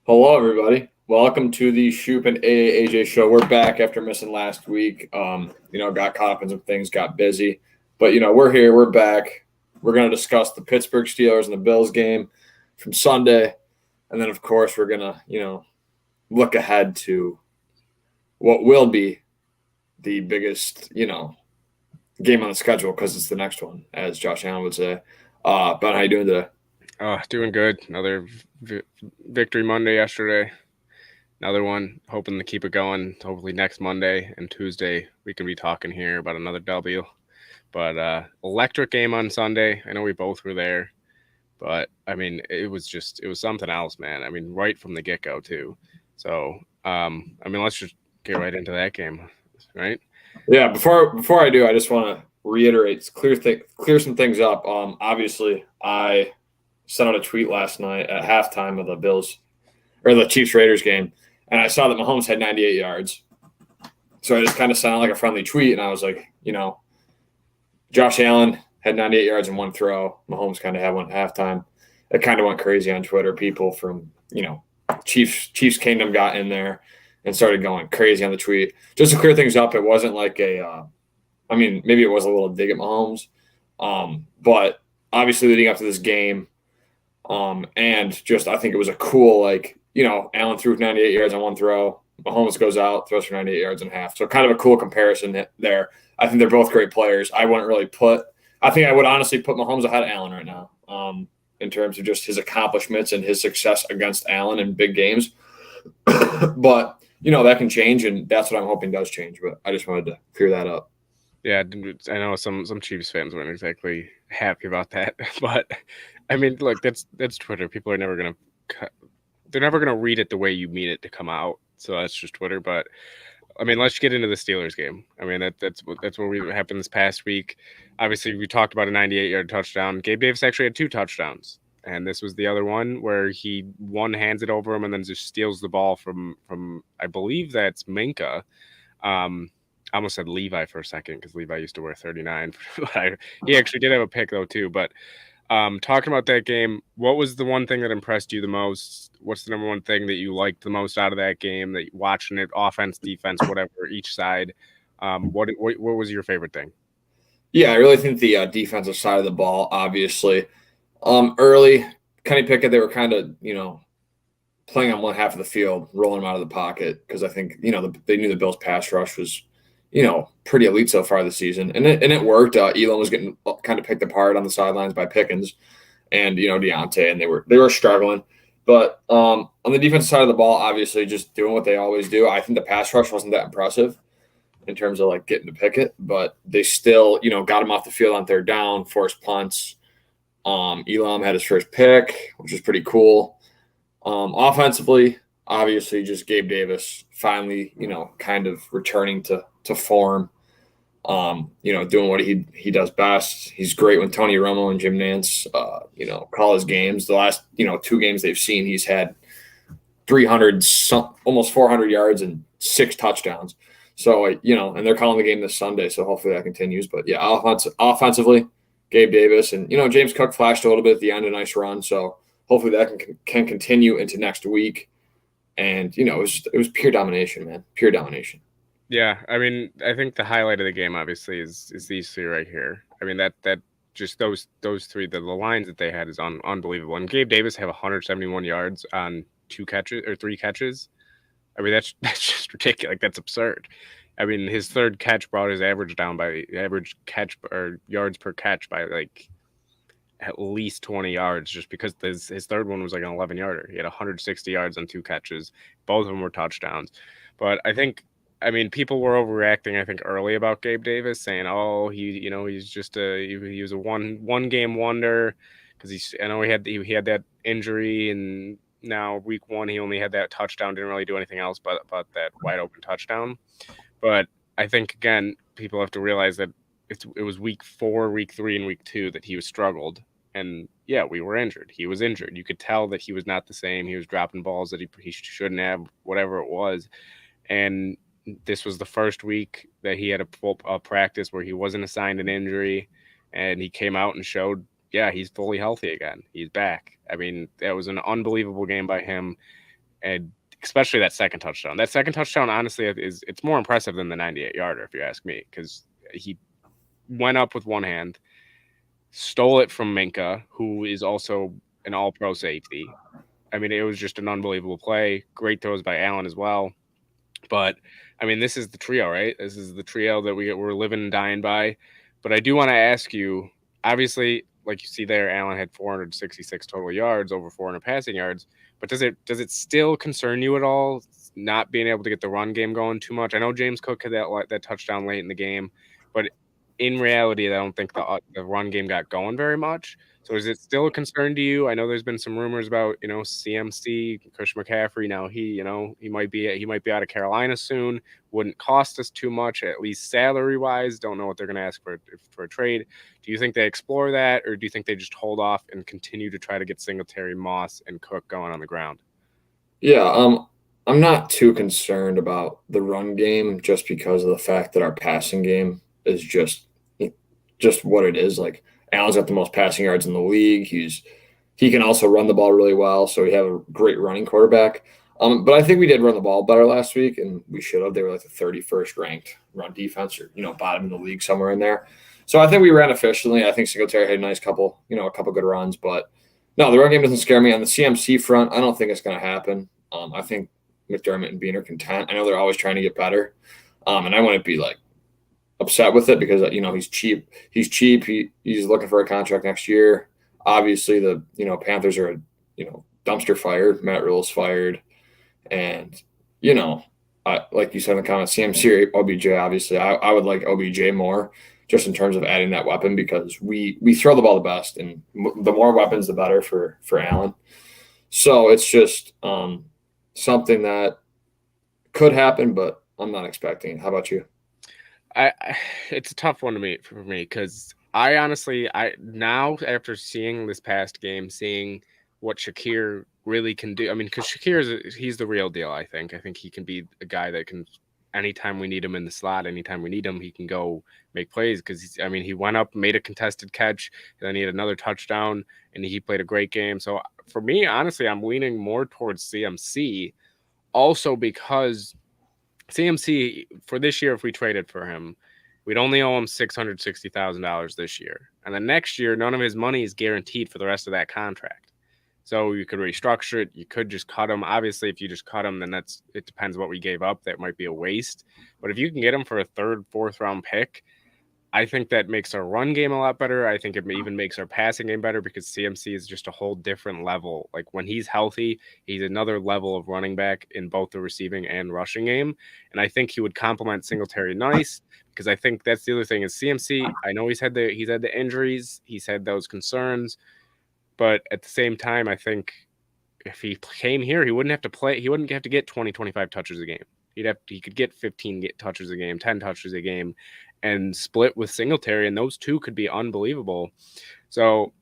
Hello, everybody. Welcome to the Shoop and Aye-Ajay show. We're back after missing last week. Got caught up in some things, got busy, but we're here. We're back. We're going to discuss the Pittsburgh Steelers and the Bills game from Sunday, and then of course we're gonna look ahead to what will be the biggest game on the schedule because it's the next one, as Josh Allen would say. Ben, how you doing today? Doing good. Another victory Monday yesterday. Another one. Hoping to keep it going. Hopefully next Monday and Tuesday we can be talking here about another W. But electric game on Sunday. I know we both were there, but I mean it was something else, man. I mean right from the get go too. So let's just get right into that game, right? Yeah, before I do, I just want to reiterate, clear some things up. Obviously, I sent out a tweet last night at halftime of the Bills or the Chiefs Raiders game, and I saw that Mahomes had 98 yards. So I just kind of sounded like a friendly tweet, and I was like, Josh Allen had 98 yards in one throw. Mahomes kind of had one at halftime. It kind of went crazy on Twitter. People from Chiefs Kingdom got in there and started going crazy on the tweet. Just to clear things up, it wasn't like maybe it was a little dig at Mahomes, but obviously leading up to this game, and just I think it was a cool Allen threw 98 yards on one throw. Mahomes goes out, throws for 98 yards and a half. So kind of a cool comparison there. I think they're both great players. I think I would honestly put Mahomes ahead of Allen right now, in terms of just his accomplishments and his success against Allen in big games. But that can change, and that's what I'm hoping does change. But I just wanted to clear that up. Yeah, I know some Chiefs fans weren't exactly happy about that, but I mean, look, that's Twitter. People are never gonna they're never gonna read it the way you mean it to come out. So that's just Twitter. But I mean, let's get into the Steelers game. I mean, that's what happened this past week. Obviously, we talked about a 98-yard touchdown. Gabe Davis actually had two touchdowns, and this was the other one where he hands it over him and then just steals the ball from I believe that's Minka. I almost said Levi for a second because Levi used to wear 39. He actually did have a pick though too. But talking about that game, what was the one thing that impressed you the most? What's the number one thing that you liked the most out of that game? That watching it, offense, defense, whatever, each side. What was your favorite thing? Yeah, I really think the defensive side of the ball, obviously, early Kenny Pickett, they were kind of playing on one half of the field, rolling them out of the pocket because I think they knew the Bills' pass rush was pretty elite so far this season, and it worked. Elam was getting kind of picked apart on the sidelines by Pickens and Deontay, and they were struggling. But on the defensive side of the ball, obviously, just doing what they always do. I think the pass rush wasn't that impressive in terms of like getting to Pickett, but they still got him off the field on third down, forced punts. Elam had his first pick, which was pretty cool. Offensively, obviously, just Gabe Davis finally kind of returning to form. Doing what he does best. He's great when Tony Romo and Jim Nance, call his games. The last, two games they've seen, he's had 300, almost 400 yards and 6 touchdowns. So, and they're calling the game this Sunday, so hopefully that continues. But yeah, offensively, Gabe Davis and James Cook flashed a little bit at the end, a nice run. So hopefully that can continue into next week. And it was pure domination, man, pure domination. Yeah, I mean, I think the highlight of the game obviously is these three right here. I mean, that just those three, the lines that they had is unbelievable. And Gabe Davis have 171 yards on 3 catches. I mean, that's just ridiculous. Like, that's absurd. I mean, his third catch brought his average down by average catch or yards per catch by like at least 20 yards, just because his third one was like an 11-yarder. He had 160 yards on 2 catches. Both of them were touchdowns. But I mean, people were overreacting, I think, early about Gabe Davis, saying, "Oh, he's just he was a one game wonder," because I know he had that injury, and now week 1 he only had that touchdown, didn't really do anything else but that wide open touchdown. But I think again, people have to realize that it was week 4, week 3, and week 2 that he was struggled, and yeah, we were injured. He was injured. You could tell that he was not the same. He was dropping balls that he shouldn't have, whatever it was, and this was the first week that he had a full practice where he wasn't assigned an injury, and he came out and showed, yeah, he's fully healthy again. He's back. I mean, that was an unbelievable game by him. and especially that second touchdown. That second touchdown, honestly, it's more impressive than the 98-yarder, if you ask me, because he went up with one hand, stole it from Minka, who is also an all-pro safety. I mean, it was just an unbelievable play. Great throws by Allen as well. But I mean, this is the trio, right? This is the trio that we're living and dying by. But I do want to ask you, obviously, like you see there, Allen had 466 total yards, over 400 passing yards. But does it still concern you at all not being able to get the run game going too much? I know James Cook had that touchdown late in the game, but in reality, I don't think the run game got going very much. So is it still a concern to you? I know there's been some rumors about, CMC, Chris McCaffrey. Now he might be out of Carolina soon. Wouldn't cost us too much, at least salary wise. Don't know what they're going to ask for a trade. Do you think they explore that, or do you think they just hold off and continue to try to get Singletary, Moss, and Cook going on the ground? Yeah, I'm not too concerned about the run game just because of the fact that our passing game is just what it is. Like Allen's got the most passing yards in the league. He can also run the ball really well, so we have a great running quarterback. But I think we did run the ball better last week, and we should have. They were like the 31st ranked run defense, or bottom of the league somewhere in there. So I think we ran efficiently. I think Singletary had a couple good runs, but no, the run game doesn't scare me. On the CMC front, I don't think it's going to happen. I think McDermott and Bean are content. I know they're always trying to get better, and I wouldn't be like upset with it because he's cheap. He's cheap. He's looking for a contract next year. Obviously, the Panthers are dumpster fire. Matt Rule's fired, and like you said in the comments, CMC or OBJ. Obviously, I would like OBJ more just in terms of adding that weapon because we throw the ball the best, and the more weapons, the better for Allen. So it's just something that could happen, but I'm not expecting it. How about you? It's a tough one for me because I honestly, now after seeing this past game, seeing what Shakir really can do. I mean, because he's the real deal. I think he can be a guy that can, anytime we need him in the slot, anytime we need him, he can go make plays. Because he went up, made a contested catch, and then he had another touchdown, and he played a great game. So for me, honestly, I'm leaning more towards CMC, also because CMC for this year, if we traded for him, we'd only owe him $660,000 this year. And then next year, none of his money is guaranteed for the rest of that contract. So you could restructure it. You could just cut him. Obviously, if you just cut him, then it depends what we gave up. That might be a waste. But if you can get him for a third, fourth round pick, I think that makes our run game a lot better. I think it even makes our passing game better because CMC is just a whole different level. Like when he's healthy, he's another level of running back in both the receiving and rushing game. And I think he would complement Singletary nice because I think that's the other thing is CMC. I know he's had the injuries, he's had those concerns, but at the same time, I think if he came here, he wouldn't have to play. He wouldn't have to get 20, 25 touches a game. He could get 15 touches a game, 10 touches a game, and split with Singletary, and those two could be unbelievable. So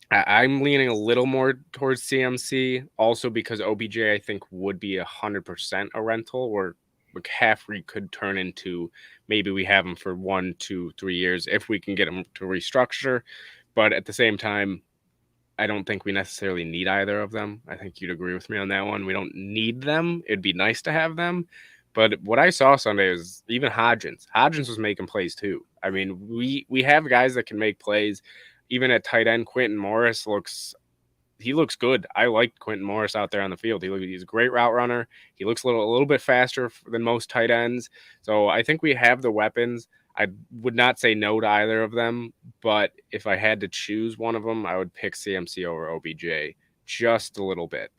I'm leaning a little more towards CMC, also because OBJ I think would be 100% a rental, where McCaffrey could turn into maybe we have him for 1, 2, 3 years if we can get him to restructure. But at the same time, I don't think we necessarily need either of them. I think you'd agree with me on that one. We don't need them. It'd be nice to have them. But what I saw Sunday was even Hodgins. Hodgins was making plays too. I mean, we have guys that can make plays. Even at tight end, Quentin Morris looks good. I like Quentin Morris out there on the field. He's a great route runner. He looks a little bit faster than most tight ends. So I think we have the weapons. I would not say no to either of them, but if I had to choose one of them, I would pick CMC over OBJ just a little bit.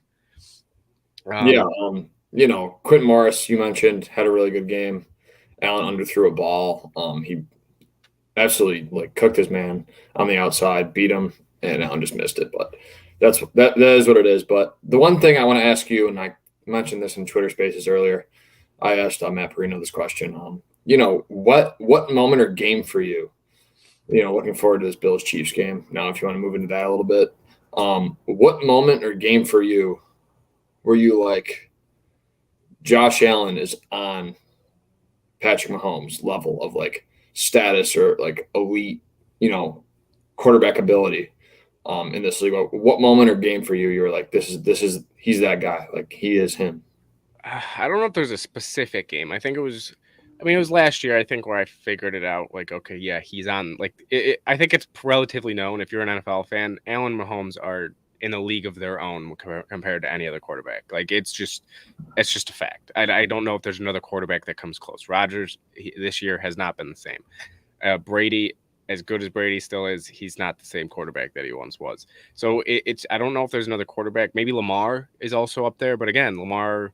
Quentin Morris, you mentioned, had a really good game. Allen underthrew a ball. He absolutely cooked his man on the outside, beat him, and Allen just missed it. But that is what it is. But the one thing I want to ask you, and I mentioned this in Twitter Spaces earlier, I asked Matt Perino this question. What moment or game for you? Looking forward to this Bills Chiefs game. Now, if you want to move into that a little bit, what moment or game for you were you like Josh Allen is on Patrick Mahomes level of status or elite, quarterback ability? in this league. What moment or game for you were like, he's that guy. Like, he is him. I don't know if there's a specific game. I think it was. I mean, it was last year. I think where I figured it out. Like, okay, yeah, he's on. Like, I think it's relatively known if you're an NFL fan. Allen Mahomes are in a league of their own compared to any other quarterback. Like, it's just a fact. I don't know if there's another quarterback that comes close. Rodgers this year has not been the same. Brady, as good as Brady still is, he's not the same quarterback that he once was. So it's I don't know if there's another quarterback. Maybe Lamar is also up there, but again, Lamar.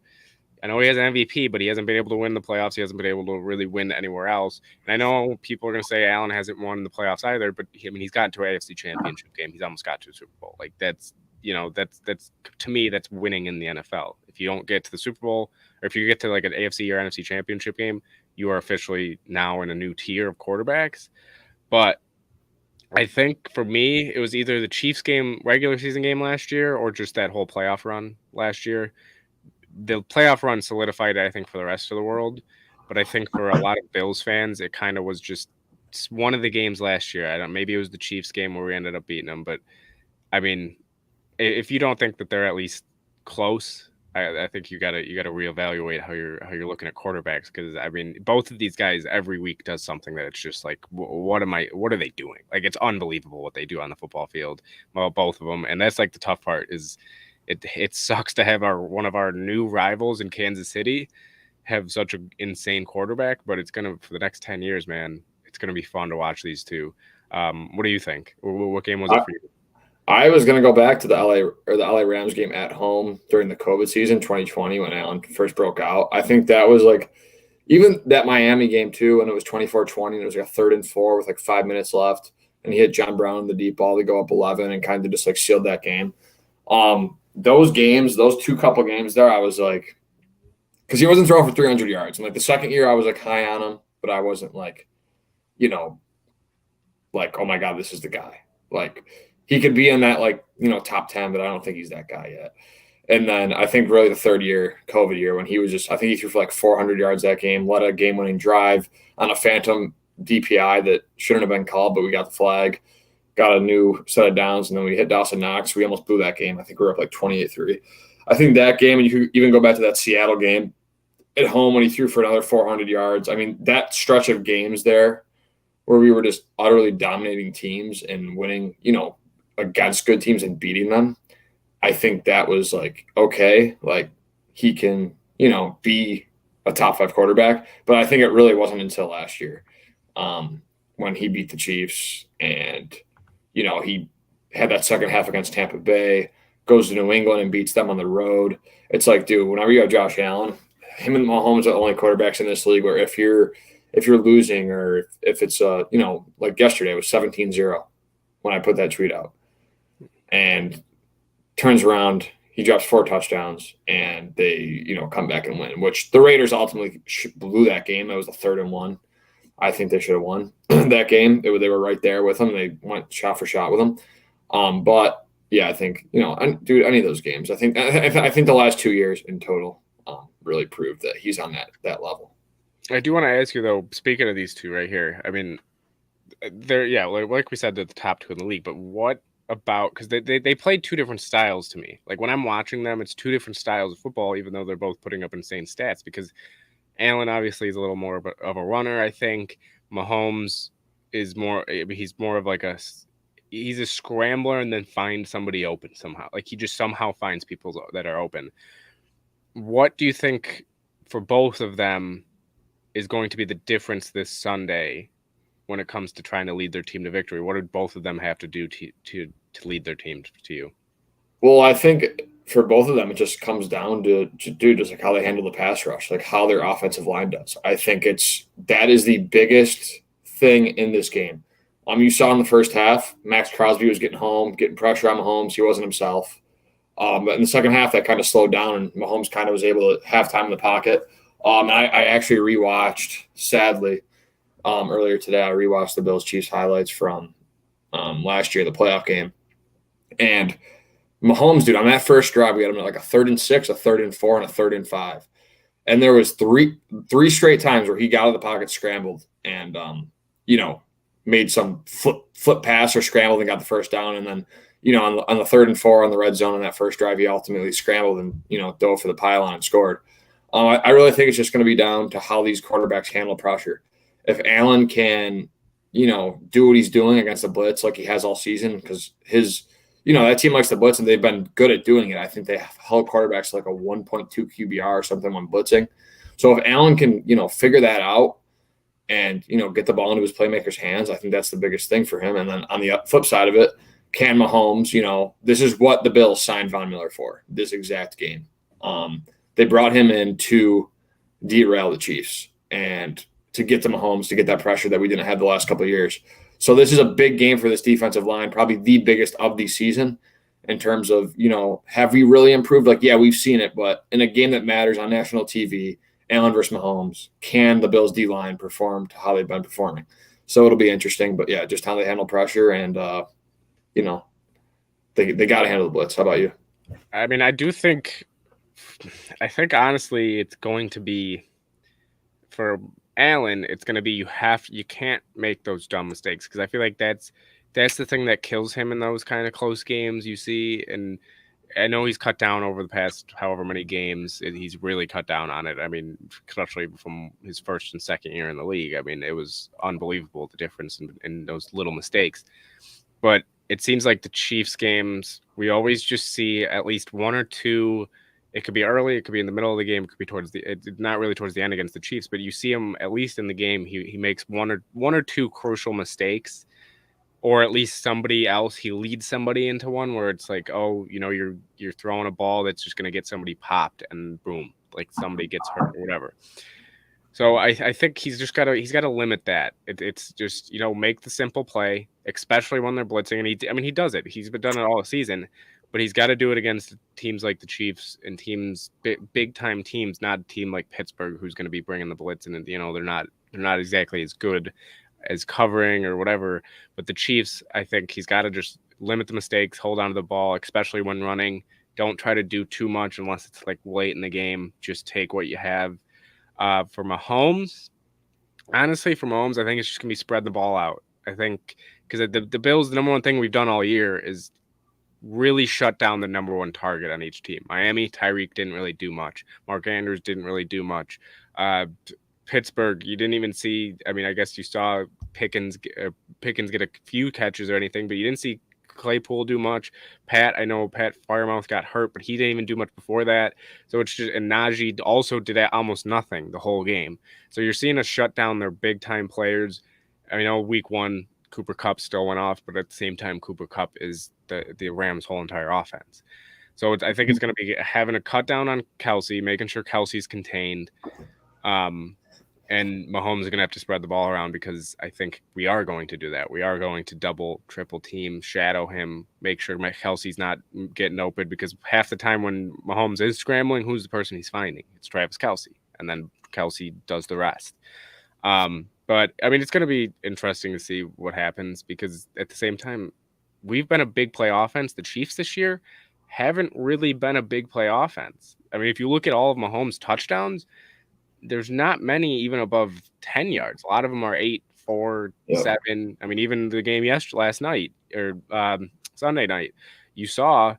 I know he has an MVP, but he hasn't been able to win the playoffs. He hasn't been able to really win anywhere else. And I know people are going to say Allen hasn't won the playoffs either, but he's gotten to an AFC Championship game. He's almost got to a Super Bowl. Like that's to me, that's winning in the NFL. If you don't get to the Super Bowl, or if you get to like an AFC or NFC Championship game, you are officially now in a new tier of quarterbacks. But I think for me, it was either the Chiefs game, regular season game last year, or just that whole playoff run last year. The playoff run solidified, I think, for the rest of the world. But I think for a lot of Bills fans, it kind of was just one of the games last year. Maybe it was the Chiefs game where we ended up beating them. But I mean, if you don't think that they're at least close, I think you gotta reevaluate how you're looking at quarterbacks, because I mean, both of these guys every week does something that it's just like, what are they doing? Like, it's unbelievable what they do on the football field. Well, both of them, and that's like the tough part is. It sucks to have one of our new rivals in Kansas City have such an insane quarterback, but it's gonna, for the next 10 years, man, it's gonna be fun to watch these two. What do you think? What game was it for you? I was gonna go back to the LA Rams game at home during the COVID season 2020 when Allen first broke out. I think that was like, even that Miami game too, when it was 24-20 and it was like a 3rd and 4 with like 5 minutes left, and he hit John Brown in the deep ball to go up 11 and kind of just like sealed that game. Those games, those couple games there, I was like, because he wasn't throwing for 300 yards. And like the second year, I was like high on him, but I wasn't like, like, oh my God, this is the guy. Like, he could be in that top 10, but I don't think he's that guy yet. And then I think really the third year, COVID year, when he was I think he threw for like 400 yards that game, led a game-winning drive on a phantom DPI that shouldn't have been called, but we got the flag. Got a new set of downs, and then we hit Dawson Knox. We almost blew that game. I think we were up like 28-3. I think that game, and you could even go back to that Seattle game at home when he threw for another 400 yards. I mean, that stretch of games there where we were just utterly dominating teams and winning, against good teams and beating them. I think that was like, okay, like he can, be a top 5 quarterback. But I think it really wasn't until last year when he beat the Chiefs and – he had that second half against Tampa Bay, goes to New England and beats them on the road. It's like, dude, whenever you have Josh Allen, him and Mahomes are the only quarterbacks in this league where if you're losing, or if it's like yesterday it was 17-0 when I put that tweet out, and turns around, he drops 4 touchdowns and they come back and win, which the Raiders ultimately blew that game. That was the 3rd and 1. I think they should have won that game. They were right there with them. They went shot for shot with them. But yeah, I think dude, any of those games. I think the last 2 years in total really proved that he's on that level. I do want to ask you though. Speaking of these two right here, I mean, they're like we said, they're the top 2 in the league. But what about, because they played 2 different styles to me. Like when I'm watching them, it's 2 different styles of football, even though they're both putting up insane stats. Because Allen obviously is a little more of a runner. I think Mahomes is he's more of like he's a scrambler and then finds somebody open somehow. Like he just somehow finds people that are open. What do you think for both of them is going to be the difference this Sunday when it comes to trying to lead their team to victory? What do both of them have to do to lead their team to you? Well, I think for both of them, it just comes down to just like how they handle the pass rush, like how their offensive line does. I think that is the biggest thing in this game. You saw in the first half, Max Crosby was getting home, getting pressure on Mahomes. He wasn't himself. But in the second half, that kind of slowed down, and Mahomes kind of was able to have time in the pocket. I actually rewatched, sadly, earlier today, I rewatched the Bills-Chiefs highlights from last year, the playoff game. And Mahomes, dude, on that first drive, we had him at like a 3rd and 6, a 3rd and 4, and a 3rd and 5. And there was three straight times where he got out of the pocket, scrambled, and, made some flip pass or scrambled and got the first down. And then, on the 3rd and 4 on the red zone on that first drive, he ultimately scrambled and, dove for the pylon and scored. I really think it's just going to be down to how these quarterbacks handle pressure. If Allen can, do what he's doing against the blitz like he has all season, because that team likes the blitz and they've been good at doing it. I think they held quarterbacks like a 1.2 QBR or something when blitzing. So if Allen can, figure that out and, get the ball into his playmakers' hands, I think that's the biggest thing for him. And then on the flip side of it, can Mahomes, this is what the Bills signed Von Miller for, this exact game. They brought him in to derail the Chiefs and to get to Mahomes, to get that pressure that we didn't have the last couple of years. So this is a big game for this defensive line, probably the biggest of the season in terms of, have we really improved? Like, yeah, we've seen it, but in a game that matters on national TV, Allen versus Mahomes, can the Bills D-line perform to how they've been performing? So it'll be interesting, but yeah, just how they handle pressure and, they got to handle the blitz. How about you? I mean, I think honestly, it's going to be for Allen. It's going to be you can't make those dumb mistakes, because I feel like that's the thing that kills him in those kind of close games you see. And I know he's cut down over the past however many games. He's really cut down on it. I mean, especially from his first and second year in the league. I mean, it was unbelievable, the difference in those little mistakes. But it seems like the Chiefs games, we always just see at least one or two. It could be early, it could be in the middle of the game, it could be not really towards the end against the Chiefs, but you see him at least in the game. He makes one or two crucial mistakes, or at least somebody else, he leads somebody into one where it's like, oh, you're throwing a ball that's just going to get somebody popped, and boom, like somebody gets hurt or whatever. So I think he's got to limit that. It's just, make the simple play, especially when they're blitzing. And he does it. He's been done it all season, but he's got to do it against teams like the Chiefs and teams, big time teams, not a team like Pittsburgh who's going to be bringing the blitz, and they're not exactly as good as covering or whatever. But the Chiefs, I think he's got to just limit the mistakes, hold on to the ball, especially when running. Don't try to do too much unless it's like late in the game. Just take what you have. For Mahomes, honestly, I think it's just going to be spread the ball out. I think because the Bills, the number one thing we've done all year is really shut down the number one target on each team. Miami, Tyreek didn't really do much. Mark Andrews didn't really do much. Pittsburgh, you didn't even see. I mean, I guess you saw Pickens get a few catches or anything, but you didn't see Claypool do much. I know Pat Firemouth got hurt, but he didn't even do much before that. So it's just, and Najee also did almost nothing the whole game. So you're seeing us shut down their big time players. I know week 1, Cooper Kupp still went off, but at the same time, Cooper Kupp is the Rams' whole entire offense. So I think it's going to be having a cut down on Kelsey, making sure Kelsey's contained. And Mahomes is going to have to spread the ball around, because I think we are going to do that. We are going to double, triple team, shadow him, make sure Kelsey's not getting open, because half the time when Mahomes is scrambling, who's the person he's finding? It's Travis Kelce. And then Kelce does the rest. But, I mean, it's going to be interesting to see what happens, because at the same time, we've been a big play offense. The Chiefs this year haven't really been a big play offense. I mean, if you look at all of Mahomes' touchdowns, there's not many even above 10 yards. A lot of them are 8, 4, 7. I mean, even the game last night or Sunday night, you saw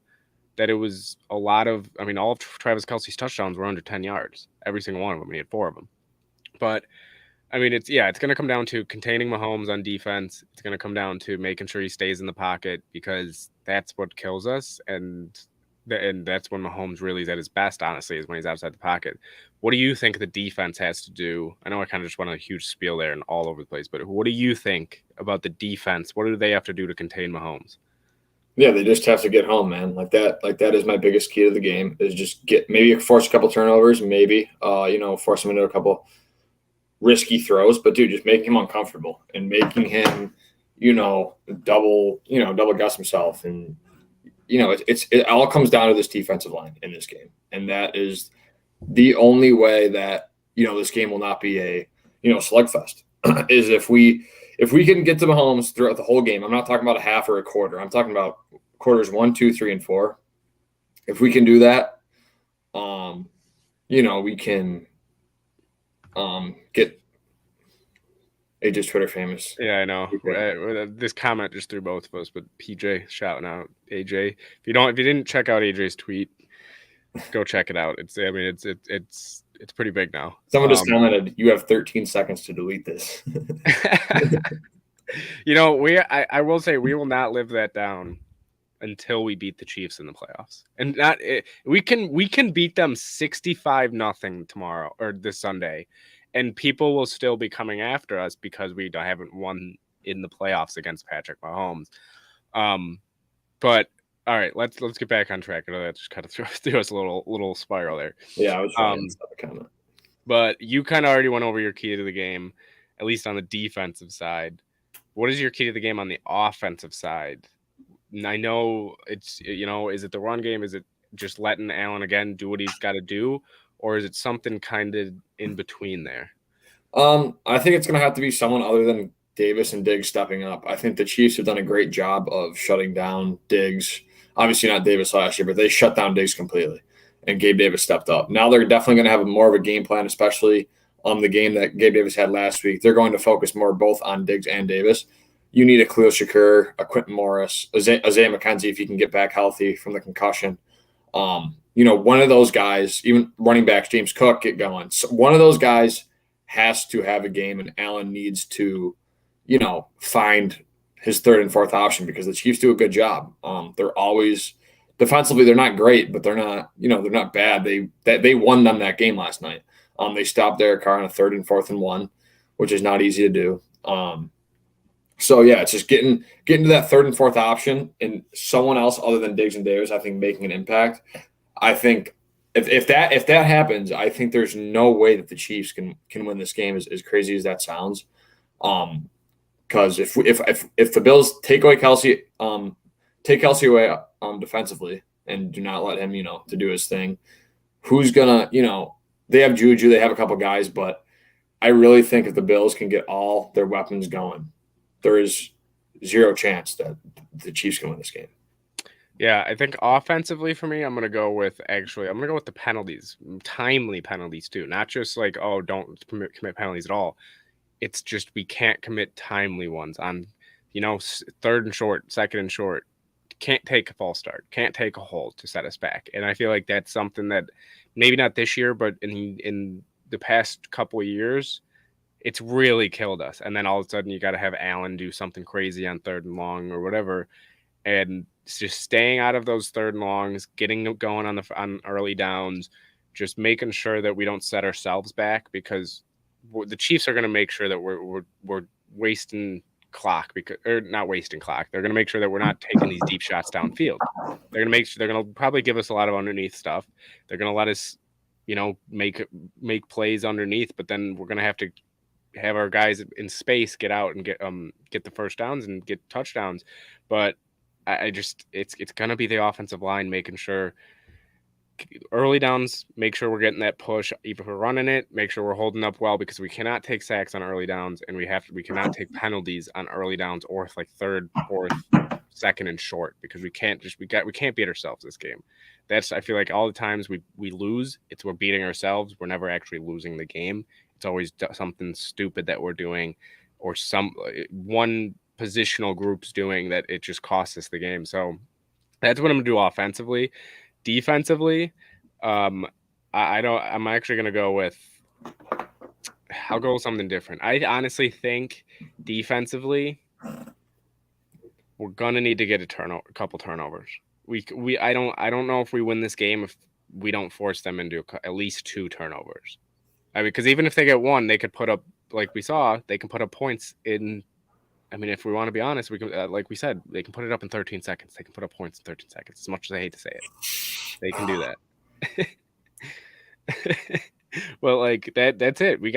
that it was a lot of, I mean, all of Travis Kelce's touchdowns were under 10 yards. Every single one of them. He had 4 of them. But, I mean, it's going to come down to containing Mahomes on defense. It's going to come down to making sure he stays in the pocket, because that's what kills us. And that's when Mahomes really is at his best, honestly, is when he's outside the pocket. What do you think the defense has to do? I know I kind of just went on a huge spiel there and all over the place, but what do you think about the defense? What do they have to do to contain Mahomes? Yeah, they just have to get home, man. Like that is my biggest key to the game, is just maybe force a couple turnovers, maybe, force him into a couple risky throws, but dude, just making him uncomfortable and making him, double guess himself. And, it all comes down to this defensive line in this game. And that is the only way that, this game will not be a, slugfest is if we can get to Mahomes throughout the whole game. I'm not talking about a half or a quarter. I'm talking about quarters 1, 2, 3, and 4. If we can do that, we can get AJ's Twitter famous. Yeah, I know. This comment just threw both of us, but PJ shouting out AJ. If you didn't check out AJ's tweet, go check it out. It's pretty big now. Someone just commented, "You have 13 seconds to delete this." I will say we will not live that down until we beat the Chiefs in the playoffs, and we can beat them 65-0 tomorrow or this Sunday, and people will still be coming after us because we haven't won in the playoffs against Patrick Mahomes. But all right, let's get back on track. I know that just kind of threw us a little spiral there. Yeah, I was trying to comment. But you kind of already went over your key to the game, at least on the defensive side. What is your key to the game on the offensive side? I know it's, is it the run game? Is it just letting Allen again do what he's got to do? Or is it something kind of in between there? I think it's going to have to be someone other than Davis and Diggs stepping up. I think the Chiefs have done a great job of shutting down Diggs. Obviously not Davis last year, but they shut down Diggs completely, and Gabe Davis stepped up. Now they're definitely going to have more of a game plan, especially on the game that Gabe Davis had last week. They're going to focus more both on Diggs and Davis. You need a Khalil Shakur, a Quentin Morris, Isaiah McKenzie if he can get back healthy from the concussion. One of those guys, even running backs, James Cook, get going. So one of those guys has to have a game, and Allen needs to, find his third and fourth option because the Chiefs do a good job. They're always defensively, they're not great, but they're not bad. They won them that game last night. They stopped Derek Carr on a 3rd and 4th and 1, which is not easy to do. So yeah, it's just getting to that 3rd and 4th option and someone else other than Diggs and Davis, I think, making an impact. I think if that happens, I think there's no way that the Chiefs can win this game, as crazy as that sounds. Because if the Bills take Kelsey away defensively and do not let him, to do his thing, who's gonna, they have Juju, they have a couple guys, but I really think if the Bills can get all their weapons going, there is zero chance that the Chiefs can win this game. Yeah, I think offensively for me, I'm going to go with the penalties, timely penalties too. Not just like, don't commit penalties at all. It's just we can't commit timely ones on, 3rd and short, 2nd and short. Can't take a false start. Can't take a hold to set us back. And I feel like that's something that maybe not this year, but in the past couple of years, it's really killed us. And then all of a sudden you got to have Allen do something crazy on 3rd and long or whatever. And it's just staying out of those 3rd and longs, getting going on early downs, just making sure that we don't set ourselves back, because the Chiefs are going to make sure that we're wasting clock, or not wasting clock. They're going to make sure that we're not taking these deep shots downfield. They're going to probably give us a lot of underneath stuff. They're going to let us, make plays underneath, but then we're going to have our guys in space get out and get the first downs and get touchdowns. But it's going to be the offensive line making sure early downs, make sure we're getting that push. If we're running it, make sure we're holding up well, because we cannot take sacks on early downs, and we cannot take penalties on early downs or like 3rd, 4th, 2nd and short, because we can't beat ourselves this game. I feel like all the times we lose, we're beating ourselves. We're never actually losing the game. It's always something stupid that we're doing, or one positional group's doing that it just costs us the game. So that's what I'm gonna do offensively. Defensively, I'm actually gonna go with. I'll go with something different. I honestly think defensively, we're gonna need to get a couple turnovers. I don't know if we win this game if we don't force them into at least 2 turnovers. I mean, because even if they get 1, they could put up, like we saw, they can put up points in. I mean, if we want to be honest, we can, like we said, they can put it up in 13 seconds. They can put up points in 13 seconds. As much as I hate to say it, they can do that. Well, like that's it. We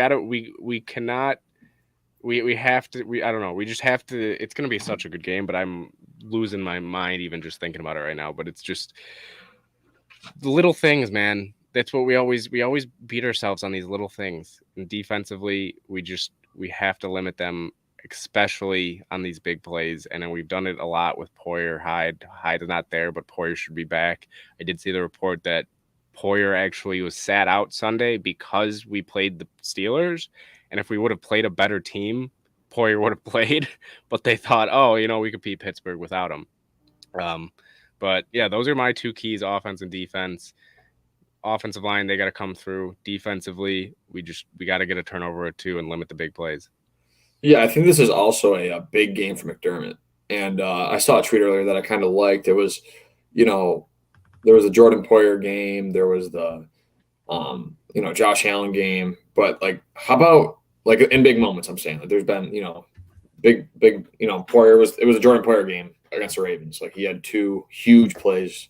cannot. We have to. I don't know. We just have to. It's going to be such a good game, but I'm losing my mind even just thinking about it right now. But it's just the little things, man. That's what we always beat ourselves on, these little things. And defensively, we have to limit them, especially on these big plays. And then we've done it a lot with Poyer. Hyde is not there, but Poyer should be back. I did see the report that Poyer actually was sat out Sunday because we played the Steelers. And if we would have played a better team, Poyer would have played, but they thought, oh, we could beat Pittsburgh without him. But yeah, those are my two keys: offense and defense. Offensive line, they got to come through. Defensively, we got to get a turnover or two and limit the big plays. Yeah, I think this is also a big game for McDermott. And I saw a tweet earlier that I kind of liked. It was, there was a Jordan Poyer game. There was the, Josh Allen game. But, like, how about, like, in big moments, I'm saying, like, there's been, big, Poyer it was a Jordan Poyer game against the Ravens. Like, he had two huge plays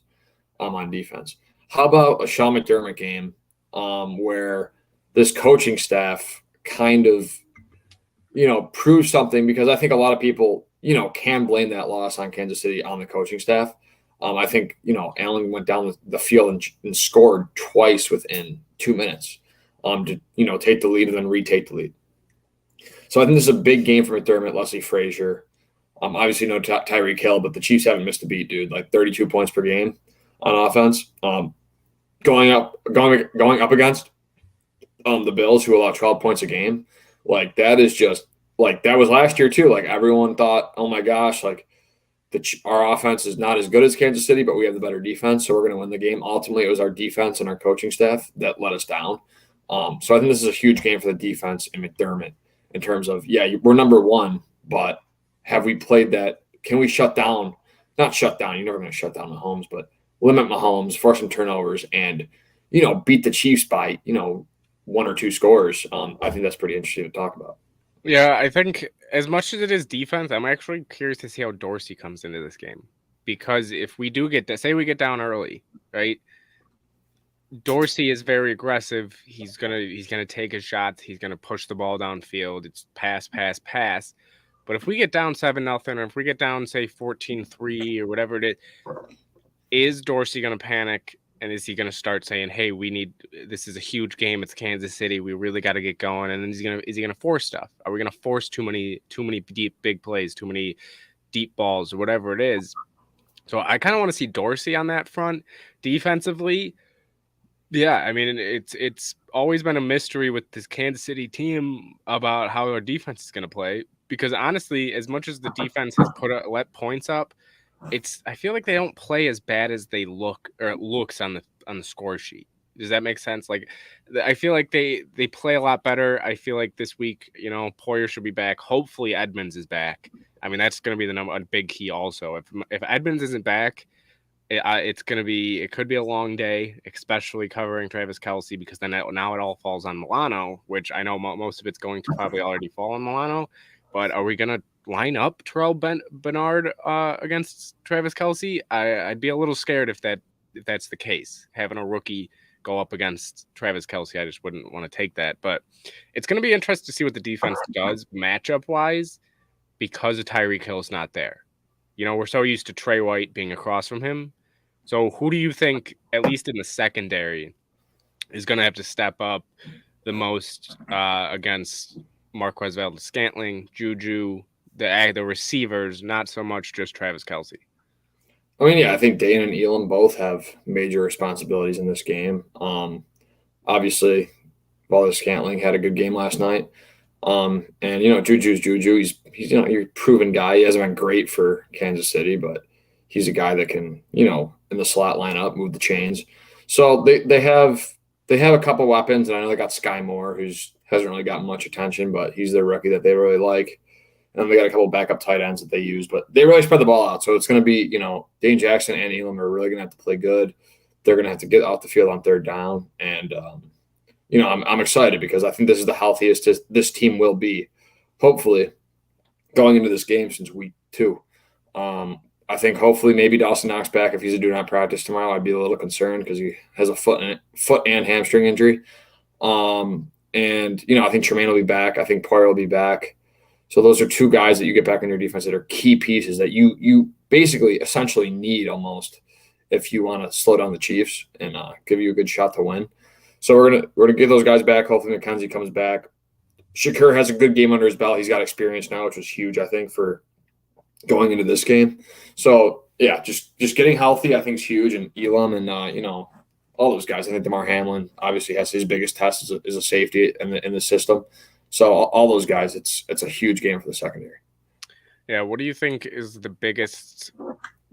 on defense. How about a Sean McDermott game where this coaching staff kind of, prove something, because I think a lot of people, can blame that loss on Kansas City on the coaching staff. I think, Allen went down the field and scored twice within 2 minutes to, take the lead and then retake the lead. So I think this is a big game for McDermott, Leslie Frazier. Obviously no Tyreek Hill, but the Chiefs haven't missed a beat, dude. Like 32 points per game on offense. Going up against the Bills, who allow 12 points a game. Like, that is just, like, that was last year too. Like, everyone thought, oh my gosh, like, our offense is not as good as Kansas City, but we have the better defense, so we're going to win the game. Ultimately, it was our defense and our coaching staff that let us down. So I think this is a huge game for the defense and McDermott in terms of, yeah, we're number one, but have we played that? Can we shut down? Not shut down. You're never going to shut down Mahomes, but limit Mahomes, force some turnovers, and, beat the Chiefs by, one or two scores. I think that's pretty interesting to talk about. Yeah, I think as much as it is defense, I'm actually curious to see how Dorsey comes into this game. Because if we do say we get down early, right? Dorsey is very aggressive. He's gonna take his shots. He's gonna push the ball downfield. It's pass. But if we get down 7-0, or if we get down, say 14-3 or whatever it is Dorsey gonna panic? And is he going to start saying, hey, this is a huge game. It's Kansas City. We really got to get going. And then is he going to force stuff? Are we going to force too many deep, big plays, too many deep balls, or whatever it is? So I kind of want to see Dorsey on that front. Defensively, yeah, I mean, it's always been a mystery with this Kansas City team about how our defense is going to play. Because honestly, as much as the defense has let points up, I feel like they don't play as bad as they look, or it looks on the score sheet. Does that make sense? Like, I feel like they play a lot better. I feel like this week, Poyer should be back. Hopefully Edmonds is back. I mean, that's going to be a big key also. If Edmonds isn't back, it could be a long day, especially covering Travis Kelce, because then now it all falls on Milano, which I know most of it's going to probably already fall on Milano. But are we going to line up Terrell Bernard against Travis Kelce? I'd be a little scared if that's the case. Having a rookie go up against Travis Kelce, I just wouldn't want to take that. But it's going to be interesting to see what the defense does matchup-wise, because of Tyreek Hill's not there. We're so used to Trey White being across from him. So who do you think, at least in the secondary, is going to have to step up the most against Marquez Valdes-Scantling, Juju, the receivers, not so much just Travis Kelce? I mean, yeah, I think Dane and Elam both have major responsibilities in this game. Obviously, Valdes-Scantling had a good game last night. And, Juju's Juju. He's a proven guy. He hasn't been great for Kansas City, but he's a guy that can, in the slot lineup, move the chains. So they have a couple weapons, and I know they got Sky Moore, who's hasn't really gotten much attention, but he's their rookie that they really like. And they got a couple backup tight ends that they use, but they really spread the ball out. So it's going to be, Dane Jackson and Elam are really going to have to play good. They're going to have to get off the field on third down. And, I'm excited, because I think this is the healthiest this team will be, hopefully, going into this game since week 2. I think hopefully maybe Dawson Knox back. If he's a do not practice tomorrow, I'd be a little concerned, because he has a foot and hamstring injury. And, I think Tremaine will be back. I think Poyer will be back. So those are two guys that you get back in your defense that are key pieces that you basically essentially need almost if you want to slow down the Chiefs and give you a good shot to win. So we're gonna get those guys back. Hopefully McKenzie comes back. Shakur has a good game under his belt. He's got experience now, which was huge, I think, for going into this game. So yeah, just getting healthy, I think, is huge. And Elam and all those guys. I think DeMar Hamlin obviously has his biggest test as a safety in the system. So all those guys, it's a huge game for the secondary. Yeah, what do you think is the biggest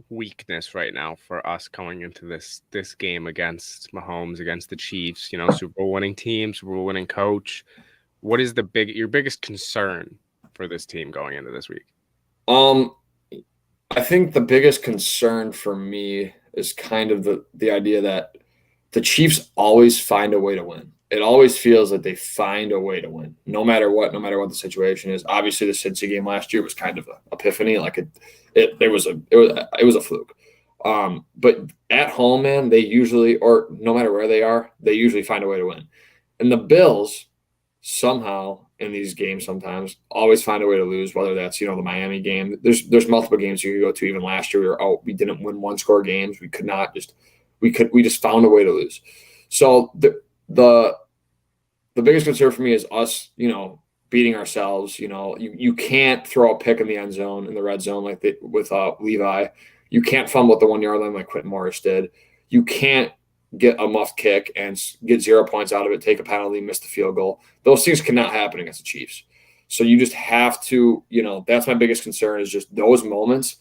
weakness right now for us going into this game against Mahomes, against the Chiefs, Super Bowl winning team, Super Bowl winning coach? What is your biggest concern for this team going into this week? I think the biggest concern for me is kind of the idea that the Chiefs always find a way to win. It always feels like they find a way to win, no matter what the situation is. Obviously, the Cincy game last year was kind of an epiphany. Like it was a fluke. But at home, man, they usually, or no matter where they are, they usually find a way to win. And the Bills somehow in these games sometimes always find a way to lose, whether that's the Miami game. There's multiple games you could go to. Even last year we didn't win one score games. We just found a way to lose. So the biggest concern for me is us beating ourselves. You can't throw a pick in the end zone, in the red zone, like with Levi. You can't fumble at the 1 yard line like Quentin Morris did. You can't get a muffed kick and get 0 points out of it, take a penalty, miss the field goal. Those things cannot happen against the Chiefs. So you just have to, that's my biggest concern, is just those moments.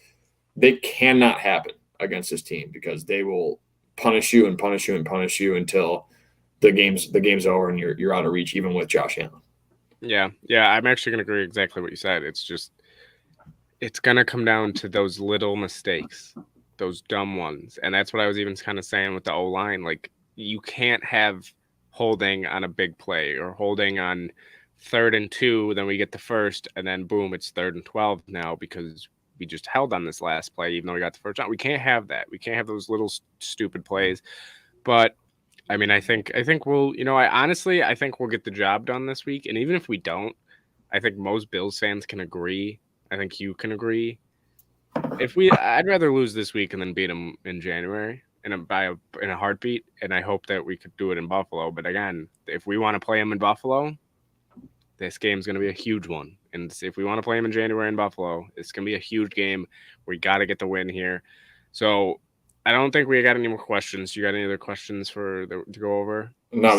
They cannot happen against this team, because they will punish you and punish you and punish you until the game's over and you're out of reach, even with Josh Allen. Yeah, I'm actually going to agree exactly what you said. It's going to come down to those little mistakes, those dumb ones. And that's what I was even kind of saying with the O-line. Like, you can't have holding on a big play or holding on 3rd and 2, then we get the first, and then boom, it's 3rd and 12 now because we just held on this last play, even though we got the first down. We can't have that. We can't have those little stupid plays. But I mean, I think we'll, I think we'll get the job done this week. And even if we don't, I think most Bills fans can agree. I think you can agree. I'd rather lose this week and then beat them in January in a heartbeat. And I hope that we could do it in Buffalo. But again, if we want to play them in Buffalo, this game's going to be a huge one. And if we want to play them in January in Buffalo, it's going to be a huge game. We got to get the win here. So I don't think we got any more questions. You got any other questions to go over? No,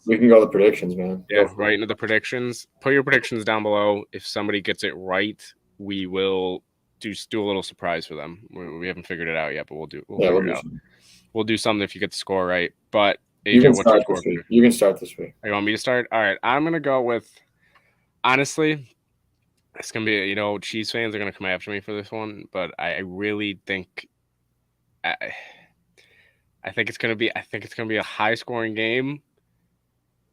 we can go to the predictions, man. Yeah, right into the predictions. Put your predictions down below. If somebody gets it right, we will do a little surprise for them. We haven't figured it out yet, but we'll figure it out. We'll do something if you get the score right. But AJ, you can start this week. You can start this week. You want me to start? All right, I'm gonna go with. Honestly, it's gonna be Chiefs fans are gonna come after me for this one, but I really think. I think it's gonna be a high scoring game,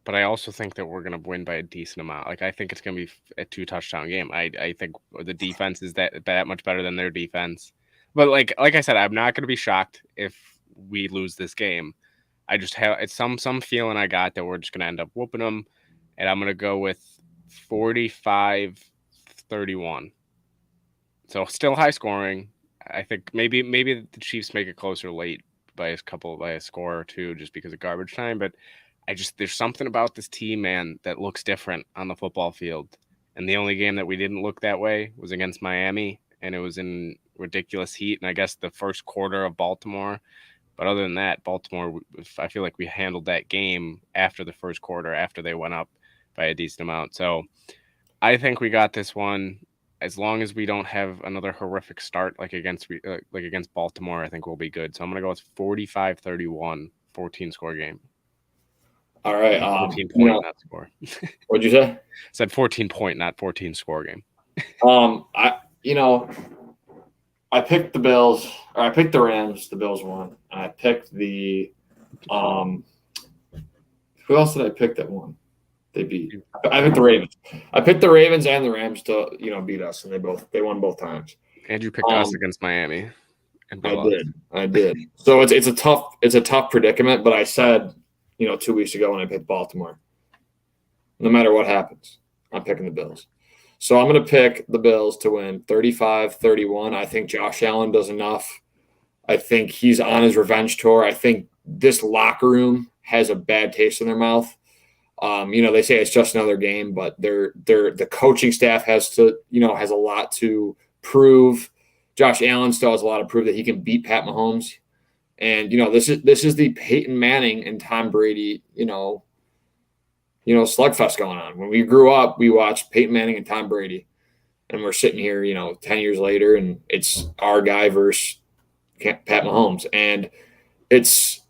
but I also think that we're gonna win by a decent amount. Like, I think it's gonna be a 2 touchdown game. I think the defense is that much better than their defense. But like I said, I'm not gonna be shocked if we lose this game. I just have some feeling I got that we're just gonna end up whooping them, and I'm gonna go with 45-31. So still high scoring. I think maybe the Chiefs make it closer late by a score or two, just because of garbage time. But there's something about this team, man, that looks different on the football field. And the only game that we didn't look that way was against Miami, and it was in ridiculous heat. And I guess the first quarter of Baltimore. But other than that, Baltimore, I feel like we handled that game after the first quarter, after they went up by a decent amount. So I think we got this one. As long as we don't have another horrific start like against Baltimore, I think we'll be good. So I'm going to go with 45-31, 14-score game. All right. 14-point, not score. What'd you say? I said 14-point, not 14-score game. I picked the Bills, or I picked the Rams. The Bills won. I picked the who else did I pick that won? They beat. I picked the Ravens. I picked the Ravens and the Rams to beat us, and they won both times. And you picked us against Miami. And I did. So it's a tough predicament. But I said 2 weeks ago when I picked Baltimore, no matter what happens, I'm picking the Bills. So I'm going to pick the Bills to win 35-31. I think Josh Allen does enough. I think he's on his revenge tour. I think this locker room has a bad taste in their mouth. They say it's just another game, but the coaching staff has a lot to prove. Josh Allen still has a lot to prove that he can beat Pat Mahomes. And this is the Peyton Manning and Tom Brady, slugfest going on. When we grew up, we watched Peyton Manning and Tom Brady, and we're sitting here, 10 years later, and it's our guy versus Pat Mahomes, and it's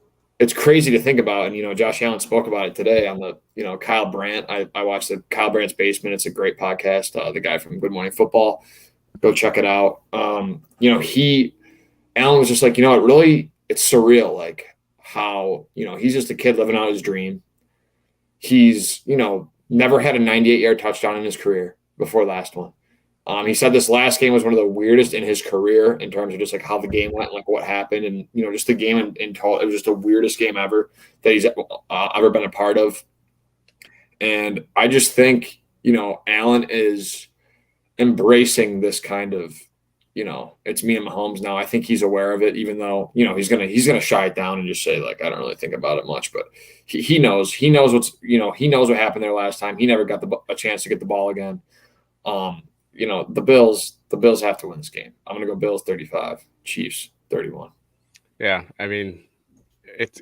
crazy to think about. And Josh Allen spoke about it today on the Kyle Brandt. I watched the Kyle Brandt's Basement. It's a great podcast. The guy from Good Morning Football, go check it out. Allen was just like, it's surreal, like how he's just a kid living out his dream. He's never had a 98-yard touchdown in his career before last one. He said this last game was one of the weirdest in his career in terms of just like how the game went, like what happened, and just the game in total. It was just the weirdest game ever that he's ever been a part of. And I just think Allen is embracing this kind of it's me and Mahomes now. I think he's aware of it, even though he's gonna shy it down and just say like I don't really think about it much. But he knows he knows what happened there last time. He never got a chance to get the ball again. The Bills have to win this game. I'm gonna go Bills 35, Chiefs 31. Yeah, I mean, it's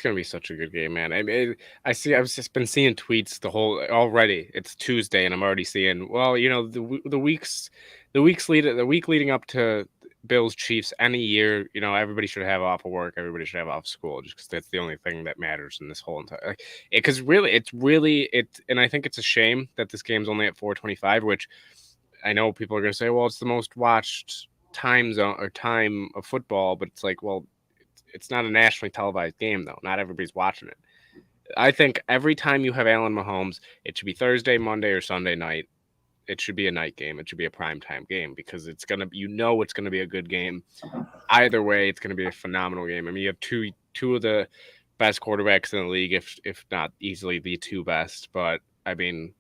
gonna be such a good game, man. I mean, I've just been seeing tweets already. It's Tuesday, and I'm already seeing. Well, the week leading up to Bills Chiefs any year, everybody should have off of work. Everybody should have off of school, just because that's the only thing that matters in this whole entire. Because and I think it's a shame that this game's only at 4:25, which. I know people are going to say, well, it's the most watched time zone or time of football, but it's like, well, it's not a nationally televised game, though. Not everybody's watching it. I think every time you have Allen Mahomes, it should be Thursday, Monday, or Sunday night. It should be a night game. It should be a primetime game because it's going to be a good game. Either way, it's going to be a phenomenal game. I mean, you have two of the best quarterbacks in the league, if not easily the two best. But I mean,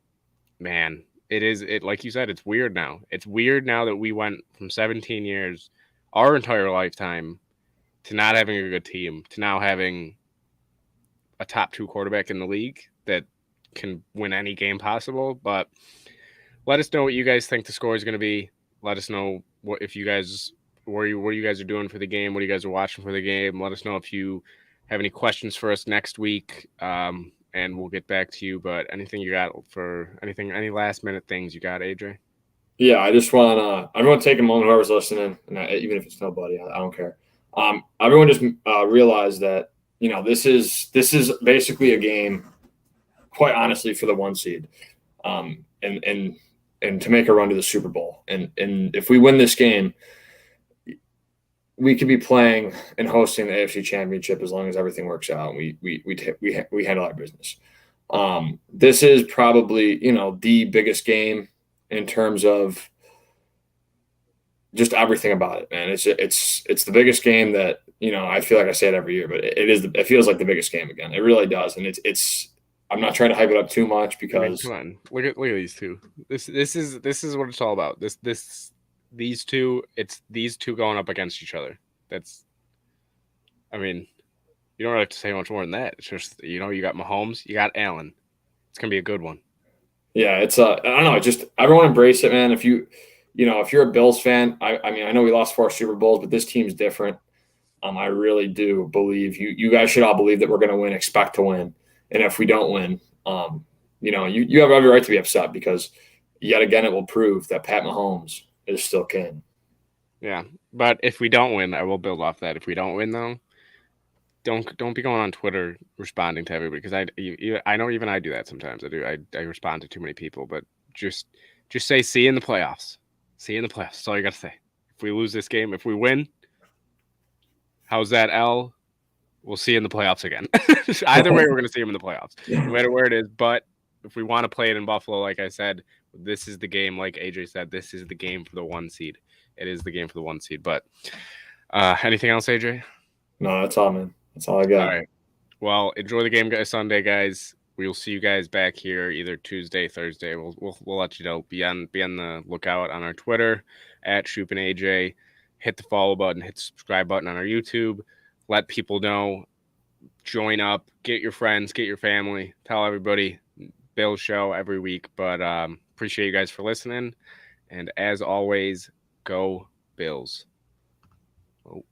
man. It like you said, it's weird now. It's weird now that we went from 17 years, our entire lifetime, to not having a good team, to now having a top 2 quarterback in the league that can win any game possible. But let us know what you guys think the score is going to be. Let us know what you guys are doing for the game, what you guys are watching for the game. Let us know if you have any questions for us next week. And we'll get back to you. But anything you got any last minute things you got, AJ? Yeah, I just want everyone take a moment, whoever's listening, and even if it's nobody, I don't care. Everyone just realize that this is basically a game, quite honestly, for the 1 seed, and to make a run to the Super Bowl. And if we win this game, we could be playing and hosting the AFC Championship as long as everything works out. We handle our business. This is probably the biggest game in terms of just everything about it, man. It's the biggest game that I feel like I say it every year, but it feels like the biggest game again. It really does, and it's. I'm not trying to hype it up too much because come on, look at these two. This is what it's all about. These two, it's these two going up against each other. I mean, you don't have to say much more than that. It's just, you got Mahomes, you got Allen. It's going to be a good one. Yeah, it's I don't know, just everyone embrace it, man. If if you're a Bills fan, I mean, I know we lost 4 Super Bowls, but this team's different. I really do believe you guys should all believe that we're going to win, expect to win. And if we don't win, you have every right to be upset because yet again, it will prove that Pat Mahomes is still king. Yeah, but if we don't win, I will build off that. If we don't win, though, don't be going on Twitter responding to everybody because I know even I do that sometimes. I respond to too many people, but just say see you in the playoffs. See you in the playoffs. That's all you got to say. If we lose this game, if we win, how's that, L? We'll see you in the playoffs again. Either way, we're going to see him in the playoffs, no matter where it is. But if we want to play it in Buffalo, like I said, this is the game. Like AJ said, this is the game for the 1 seed. It is the game for the 1 seed. But anything else, AJ? No, that's all, man. That's all I got. All right. Well, enjoy the game, guys. Sunday, guys. We will see you guys back here either Tuesday, Thursday. We'll let you know. Be on the lookout on our Twitter at Shoop and AJ. Hit the follow button. Hit the subscribe button on our YouTube. Let people know. Join up. Get your friends. Get your family. Tell everybody. Bill's show every week. But appreciate you guys for listening. And as always, go Bills. Oh.